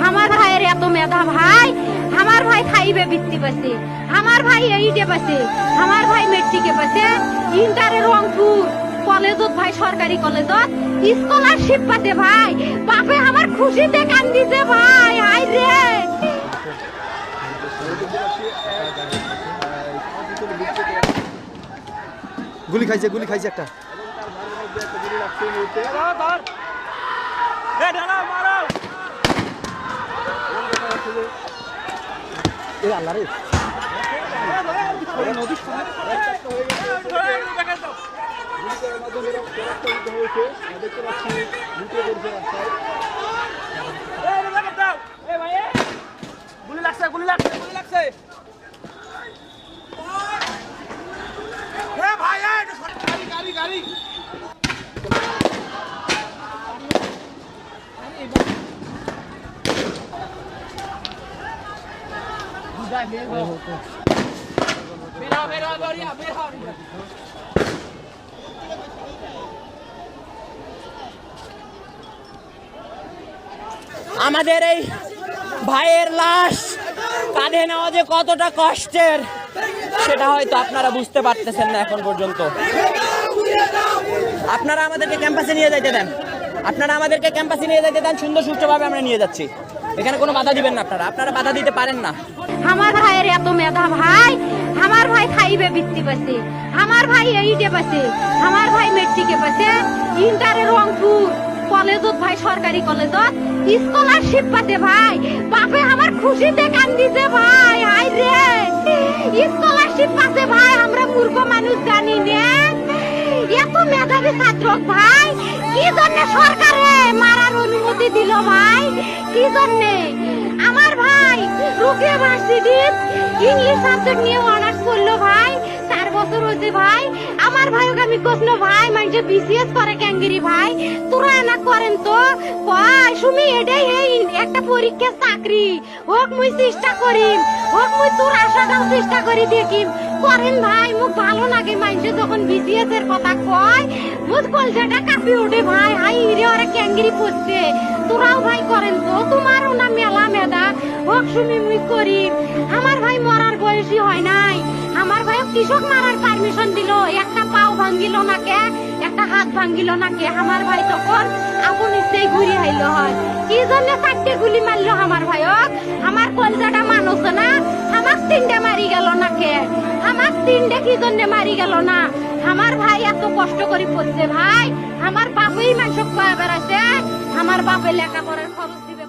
আমার ভাইয়ের এত মেধা ভাই, আমার ভাই খাইবে বৃত্তি পাইছে, আমার ভাই এইটে পাইছে, আমার ভাই মেট্রিকে পাইছে, ইন্টারে রংপুর কলেজত ভাই, সরকারি কলেজত স্কলারশিপ পাতে ভাই। বাপে আমার খুশিতে কান্দিছে ভাই, হাই রে। গুলি খাইছে একটা। আল্লাহ রে আমাদের এই ভাইয়ের লাশ কাঁধে নেওয়া যে কতটা কষ্টের সেটা হয়তো আপনারা বুঝতে পারতেছেন না এখন পর্যন্ত। আপনারা আমাদেরকে ক্যাম্পাসে নিয়ে যাইতে দেন, সুন্দর সুষ্ঠুভাবে আমরা নিয়ে যাচ্ছি। এখানে কোনো বাধা দিবেন না, আপনারা বাধা দিতে পারেন না। আমার ভাইয়ের এত মেধা ভাই, আমার ভাই খাইবে বৃত্তি পাইছে, আমার ভাই এইটে পাইছে, আমার ভাই মেট্রিকে পাইছে, ইন্টারে রংপুর কলেজত ভাই, সরকারি কলেজত স্কলারশিপ পাতে ভাই। বাপে আমার খুশিতে কান্দিছে ভাই, হাই রে। স্কলারশিপ পাতে ভাই, আমরা মূর্খ মানুষ জানি না এত মেধাবী ছাত্র ভাই কি জন্য সরকারে মারার অনুমতি দিল ভাই, কি জন্য? আমার ভাই রুকিয়া ভার্সিটির ইংলিশ সাবজেক্ট নিয়ে অনার্স করলো ভাই, 4 বছর হয়েছে ভাই। আমার ভাইকে আমি কখনো ভাই মানুষে বিসিএস করে ক্যাঙ্গিরি ভাই, তোরা না করেন তো ভাই সুমি, এটাই একটা পরীক্ষা চাকরি হোক, মুই চেষ্টা করিম, হোক মুই তোর আশাটাও চেষ্টা করি দেখিম করেন ভাই। মুখ ভালো লাগে মানুষে যখন বিসিএস এর কথা কয়, মুখ কলজাটা কাঁপি ওঠে ভাই, হাই রে ওরা ক্যাঙ্গিরি পড়ছে। তোরাও ভাই করেন তো, তোমারও না মেলা মেধা, হোক সুমি মুই করিম। আমার ভাই মরার বয়সী হয় নাই, আমার ভাই কৃষক মারার পারমিশন দিল, একটা পাও ভাঙ্গিল না কে, একটা হাত ভাঙ্গিল না কে। আমার ভাই তখন আপন ইচ্ছেই ঘুরি আইল হয়, কি জন্য 4টে গুলি মারলো আমার ভাইক? আমার কলজাটা মানুষ না, আমার 3টে মারি গেল না কে? আমার 3টে কি জন্য মারি গেল না? আমার ভাই এত কষ্ট করে পড়ছে ভাই, আমার বাপেই মানুষ বেড়াচ্ছে, আমার বাপে লেখাপড়ার খরচ দিবে।